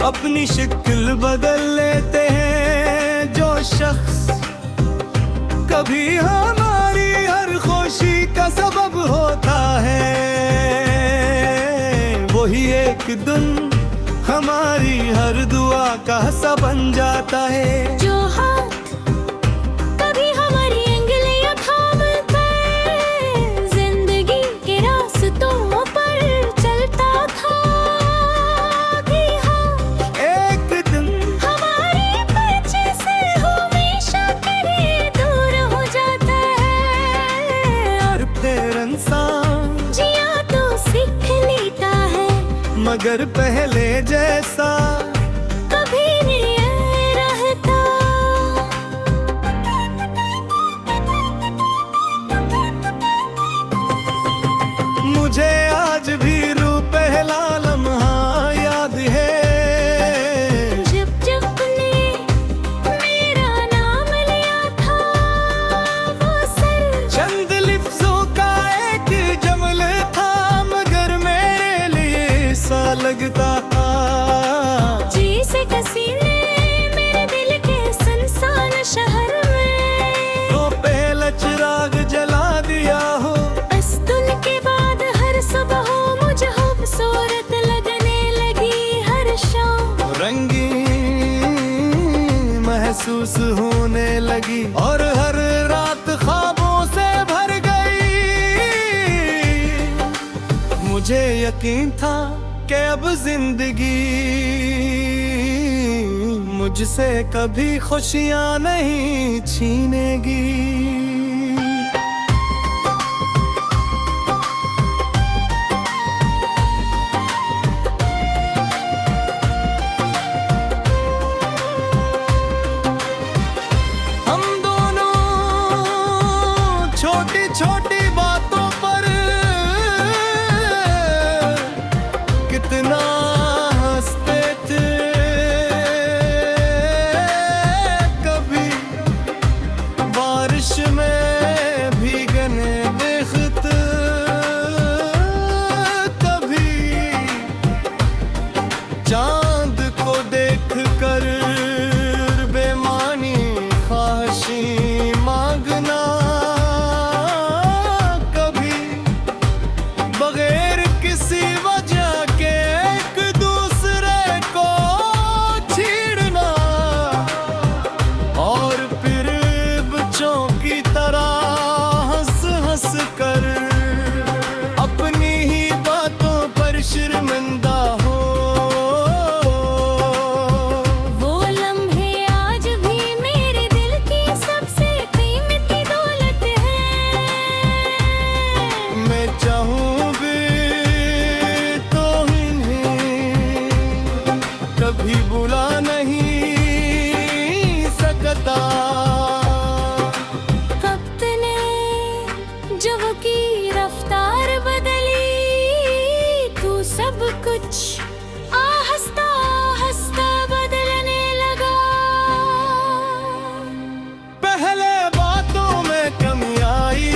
अपनी शक्ल बदल लेते हैं जो शख्स कभी हमारी हर खुशी का सबब होता है, वही एक दिन हमारी हर दुआ का हिस्सा बन जाता है। जो हाथ कभी हमारी उंगलियां थामते जिंदगी के रास्तों पर चलता था कि हाँ एक दिन हमारे पीछे से हमेशा के लिए दूर हो जाता है। और फिर इंसान जिया तो सीख लेता है मगर पहले जैसा कभी नहीं रहता। मुझे आज भी रू पहला लम्हा याद है, जब जब ने मेरा नाम लिया था वो सर चंद लिफ्जों का एक जमल था मगर मेरे लिए सा लगता था। जैसे किसी ने मेरे दिल के सुनसान शहर में तो पहला चिराग जला दिया हो, अस्तुल के बाद हर सुबह मुझे खूबसूरत लगने लगी हर शाम। रंगीन महसूस होने लगी और हर रात ख्वाबों से भर गई। मुझे यकीन था कि अब जिंदगी मुझसे कभी खुशियां नहीं छीनेगी। हम दोनों छोटी छोटी बातों पर कितना हंसते थे, कभी बारिश में भीगने देखते, कभी चांद को देख कर बेमानी ख्वाहिशी मांगना, कभी बगैर किसी वजह के एक दूसरे को छेड़ना और फिर बच्चों की तरह हंस हंस कर अपनी ही बातों पर शर्मिंदा हो। वो लम्हे आज भी मेरे दिल की सबसे कीमती दौलत है। मैं चाहूं भी तो इन्हें कभी बुला नहीं सकता। वक्त ने जो वो की रफ्तार बदली तू सब कुछ आहिस्ता आहिस्ता बदलने लगा। पहले बातों में कमी आई,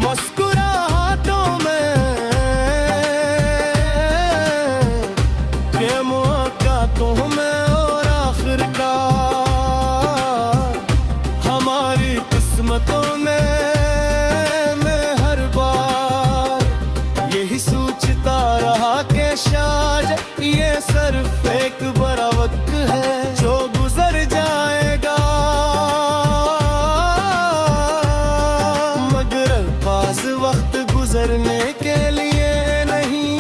मुस्कुराहटों में के मुलाकातों में और आखिरकार हमारी किस्मतों में मैं हर बार यही सोचता रहा कि शायद ये सिर्फ एक बड़ा वक्त है जो गुजर जाएगा, मगर पास वक्त गुजरने के लिए नहीं,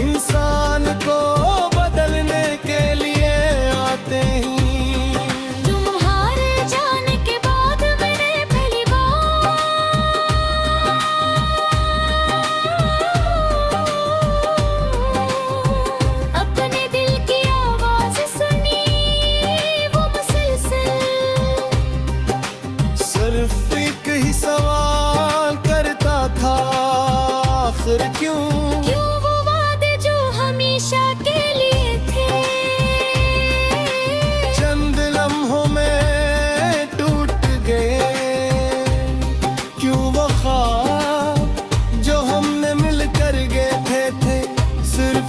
इंसान को बदलने के लिए आते ही। तुम्हारे जाने के बाद मैंने पहली बार अपने दिल की आवाज सुनी, वो मुसलसल सिर्फ एक ही सवाल करता था, आखिर क्यों क्यों वो वादे जो हमेशा के लिए थे चंद लम्हों में टूट गए। क्यों वो ख्वाब जो हमने मिलकर गए थे सिर्फ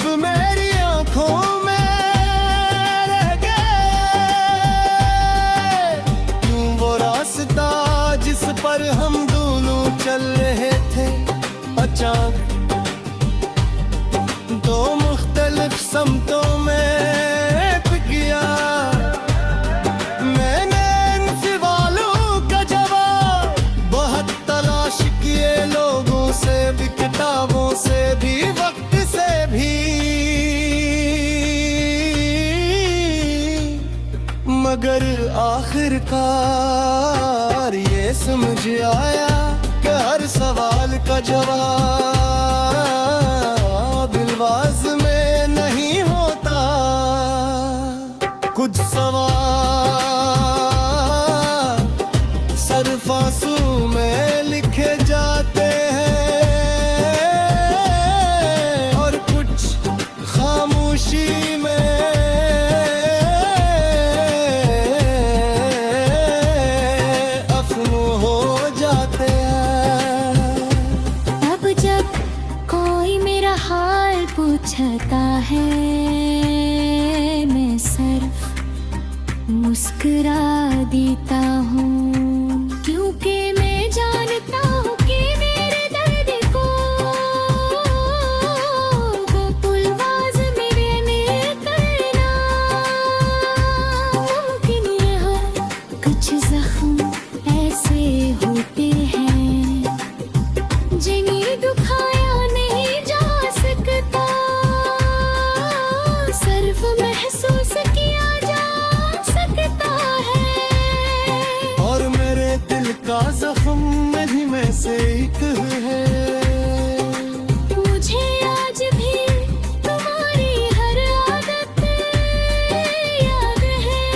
तो मुख्तलिफ समतों में पिक गया। मैंने इन सवालों का जवाब बहुत तलाश किए, लोगों से भी, किताबों से भी, वक्त से भी, मगर आखिरकार ये समझ आया कि हर सवाल का जवाब इल्वाज में नहीं होता। कुछ सवाल सिर्फ आंसू में लिखे जाते हैं और कुछ खामोशी में अफ़्म हो जाते हैं। अब जब कोई मेरा हाल पूछता है, मैं सिर्फ मुस्कुरा देता हूँ, क्योंकि मैं जानता हूँ कि मेरे दर्द को पुलवाज मेरे में करना मुमकिन है। कुछ जख्म ऐसे होते हैं जिन्हें दुखाया नहीं जा सकता, सिर्फ महसूस किया जा सकता है। और मेरे दिल का जख्म नहीं में से एक है। मुझे आज भी तुम्हारी हर आदत याद है।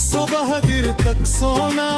सुबह देर तक सोना